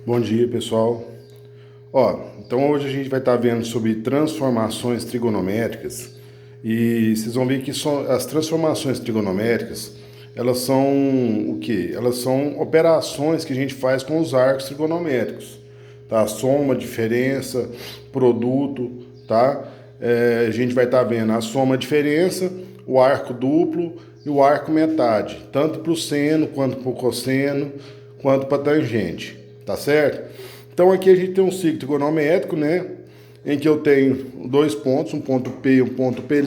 Bom dia, pessoal. Então hoje a gente vai estar vendo sobre transformações trigonométricas e vocês vão ver que as transformações trigonométricas, elas são o quê? Elas são operações que a gente faz com os arcos trigonométricos, tá? Soma, diferença, produto, tá? A gente vai estar vendo a soma, diferença, o arco duplo e o arco metade, tanto para o seno, quanto para o cosseno, quanto para a tangente. Tá certo? Então aqui a gente tem um ciclo trigonométrico, né? Em que eu tenho dois pontos, um ponto P e um ponto P',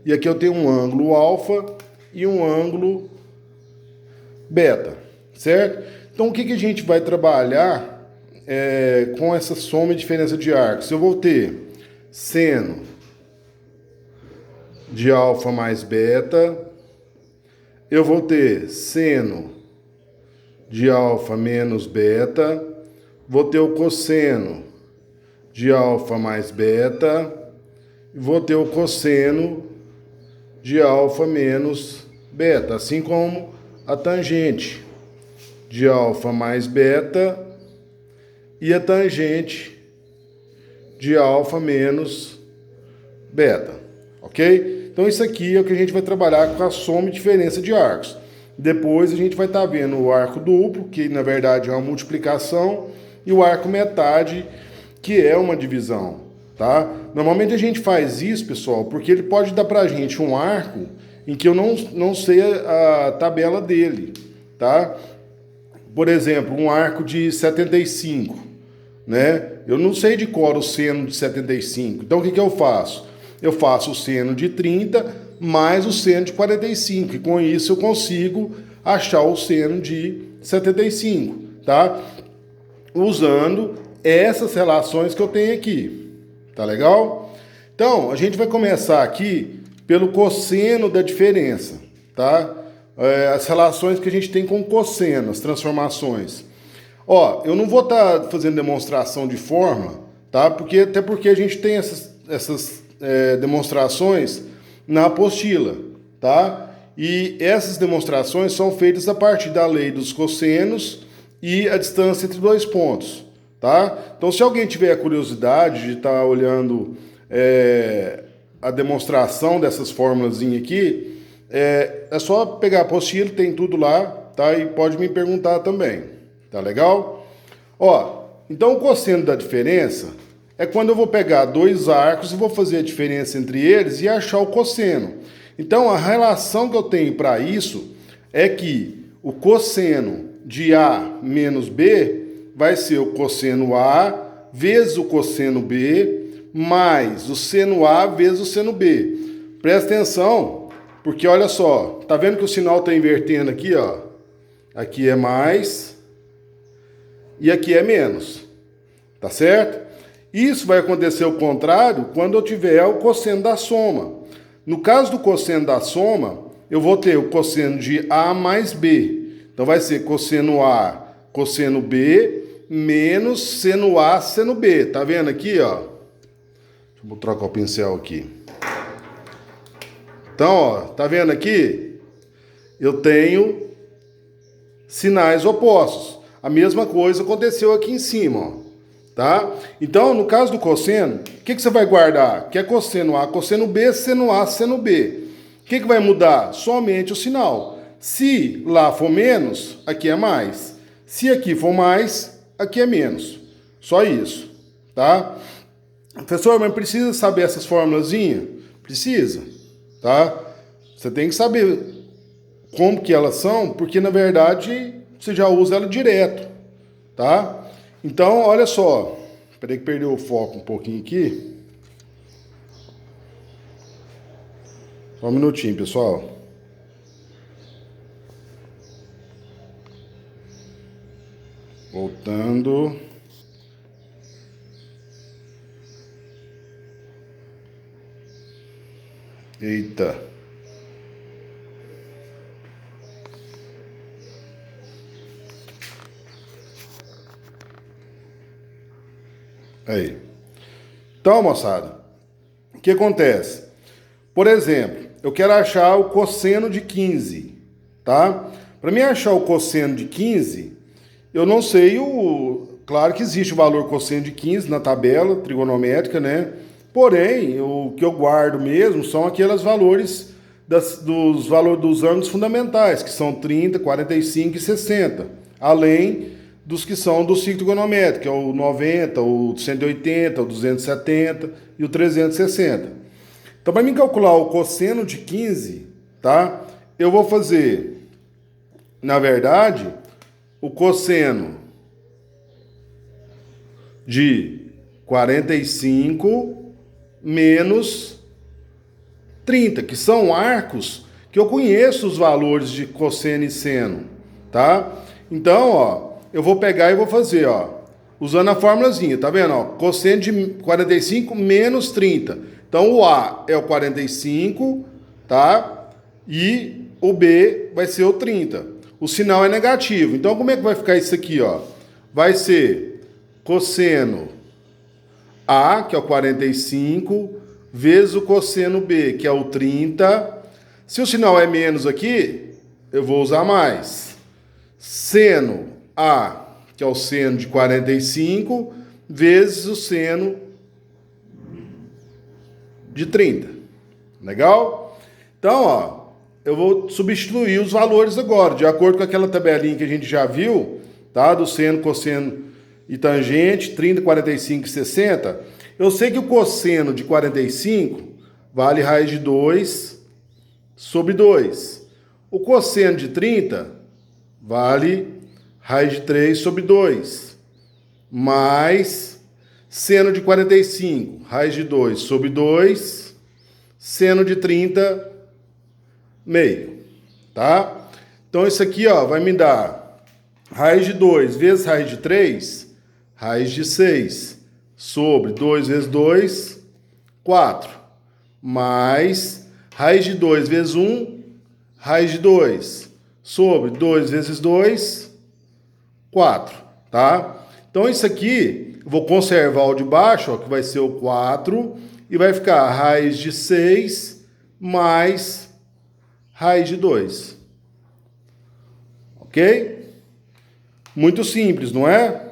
e aqui eu tenho um ângulo alfa e um ângulo beta, certo? Então o que a gente vai trabalhar com essa soma e diferença de arcos? Eu vou ter seno de alfa mais beta, eu vou ter seno de alfa menos beta, vou ter o cosseno de alfa mais beta, vou ter o cosseno de alfa menos beta, assim como a tangente de alfa mais beta e a tangente de alfa menos beta, ok? Então isso aqui é o que a gente vai trabalhar com a soma e diferença de arcos. Depois a gente vai estar vendo o arco duplo, que na verdade é uma multiplicação, e o arco metade, que é uma divisão, tá? Normalmente a gente faz isso, pessoal, porque ele pode dar pra gente um arco em que eu não sei a tabela dele, tá? Por exemplo, um arco de 75, né? Eu não sei de cor o seno de 75. Então o que eu faço? Eu faço o seno de 30 mais o seno de 45, e com isso eu consigo achar o seno de 75, tá? Usando essas relações que eu tenho aqui, tá legal? Então, a gente vai começar aqui pelo cosseno da diferença, tá? As relações que a gente tem com o cosseno, as transformações. Eu não vou estar fazendo demonstração de forma, tá? Até porque a gente tem essas demonstrações na apostila, tá? E essas demonstrações são feitas a partir da lei dos cossenos e a distância entre dois pontos, tá? Então, se alguém tiver a curiosidade de estar olhando a demonstração dessas fórmulas aqui, é só pegar a apostila, tem tudo lá, tá? E pode me perguntar também, tá legal? Então o cosseno da diferença é quando eu vou pegar dois arcos e vou fazer a diferença entre eles e achar o cosseno. Então, a relação que eu tenho para isso é que o cosseno de A menos B vai ser o cosseno A vezes o cosseno B mais o seno A vezes o seno B. Presta atenção, porque olha só, tá vendo que o sinal está invertendo aqui, ó? Aqui é mais e aqui é menos, tá certo? Isso vai acontecer ao contrário quando eu tiver o cosseno da soma. No caso do cosseno da soma, eu vou ter o cosseno de A mais B. Então vai ser cosseno A, cosseno B, menos seno A, seno B. Tá vendo aqui, ó? Deixa eu trocar o pincel aqui. Então, ó, tá vendo aqui? Eu tenho sinais opostos. A mesma coisa aconteceu aqui em cima, ó. Tá? Então, no caso do cosseno, o que você vai guardar? Que é cosseno A, cosseno B, seno A, seno B. O que vai mudar? Somente o sinal. Se lá for menos, aqui é mais. Se aqui for mais, aqui é menos. Só isso. Tá? Professor, mas precisa saber essas formulazinhas? Precisa. Tá? Você tem que saber como que elas são, porque na verdade você já usa ela direto. Tá? Então, olha só. Esperei que perdeu o foco um pouquinho aqui. Só um minutinho, pessoal. Voltando. Eita. Aí. Então, moçada, o que acontece? Por exemplo, eu quero achar o cosseno de 15, tá? Para mim achar o cosseno de 15, eu não sei Claro que existe o valor cosseno de 15 na tabela trigonométrica, né? Porém, o que eu guardo mesmo são aqueles valores dos valores dos ângulos fundamentais, que são 30, 45 e 60, além dos que são do ciclo trigonométrico, que é o 90, o 180, o 270 e o 360. Então, para mim calcular o cosseno de 15, tá? Eu vou fazer, na verdade, o cosseno de 45 menos 30, que são arcos que eu conheço os valores de cosseno e seno, tá? Então, ó, eu vou pegar e vou fazer, ó, usando a formulazinha, tá vendo? Ó, cosseno de 45 menos 30. Então, o A é o 45, tá? E o B vai ser o 30. O sinal é negativo. Então, como é que vai ficar isso aqui, ó? Vai ser cosseno A, que é o 45, vezes o cosseno B, que é o 30. Se o sinal é menos aqui, eu vou usar mais. Seno A, que é o seno de 45, vezes o seno de 30. Legal? Então, ó, eu vou substituir os valores agora, de acordo com aquela tabelinha que a gente já viu, tá? Do seno, cosseno e tangente, 30, 45 e 60. Eu sei que o cosseno de 45 vale raiz de 2 sobre 2. O cosseno de 30 vale raiz de 3 sobre 2. Mais seno de 45, raiz de 2 sobre 2. Seno de 30, meio. Tá? Então isso aqui, ó, vai me dar raiz de 2 vezes raiz de 3, raiz de 6 sobre 2 vezes 2, 4. Mais raiz de 2 vezes 1, raiz de 2 sobre 2 vezes 2, 4. Tá? Então isso aqui, eu vou conservar o de baixo, ó, que vai ser o 4, e vai ficar raiz de 6 mais raiz de 2. Ok? Muito simples, não é?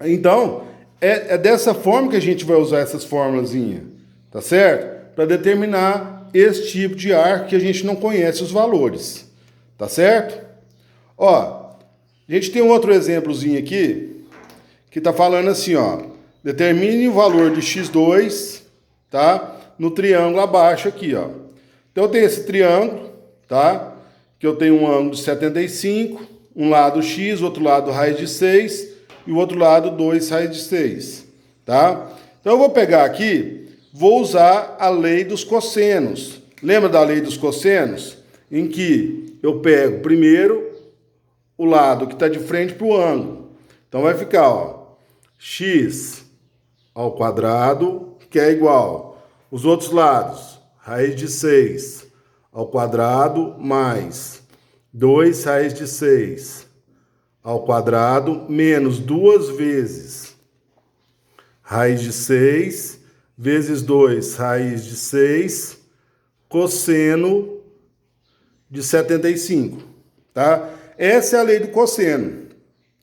Então, é dessa forma que a gente vai usar essas formulazinhas, tá certo? Para determinar esse tipo de arco que a gente não conhece os valores, tá certo? Ó, a gente tem um outro exemplozinho aqui, que tá falando assim, ó, determine o valor de x2, tá? No triângulo abaixo aqui, ó. Então eu tenho esse triângulo, tá? Que eu tenho um ângulo de 75, um lado x, outro lado raiz de 6 e o outro lado 2 raiz de 6, tá? Então eu vou pegar aqui, vou usar a lei dos cossenos. Lembra da lei dos cossenos? Em que eu pego primeiro o lado que está de frente para o ângulo. Então vai ficar, ó, x ao quadrado, que é igual os outros lados, raiz de 6 ao quadrado mais 2 raiz de 6 ao quadrado menos 2 vezes raiz de 6 vezes 2 raiz de 6 cosseno de 75, tá? Essa é a lei do cosseno.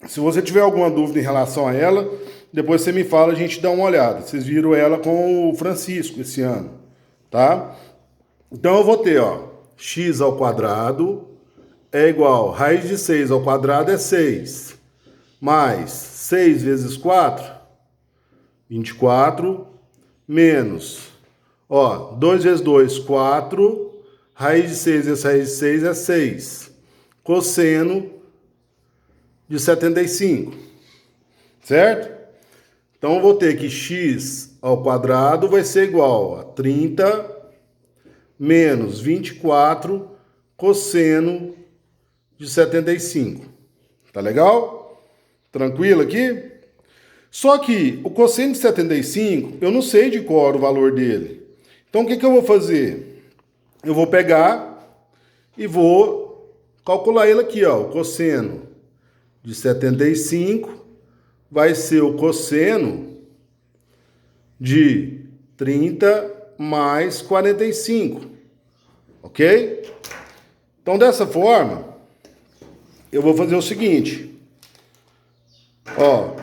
Se você tiver alguma dúvida em relação a ela, depois você me fala, a gente dá uma olhada. Vocês viram ela com o Francisco esse ano, tá? Então eu vou ter, ó, x ao quadrado é igual, raiz de 6 ao quadrado é 6, mais 6 vezes 4, 24, menos, ó, 2 vezes 2, 4, raiz de 6 vezes raiz de 6 é 6, cosseno de 75, certo? Então eu vou ter que x ao quadrado vai ser igual a 30 menos 24 cosseno de 75. Tá legal? Tranquilo aqui? Só que o cosseno de 75, eu não sei de cor o valor dele. Então o que eu vou fazer? Eu vou pegar e vou calcular ele aqui, ó. O cosseno de 75 vai ser o cosseno de 30 mais 45, ok? Então, dessa forma, eu vou fazer o seguinte. Ó,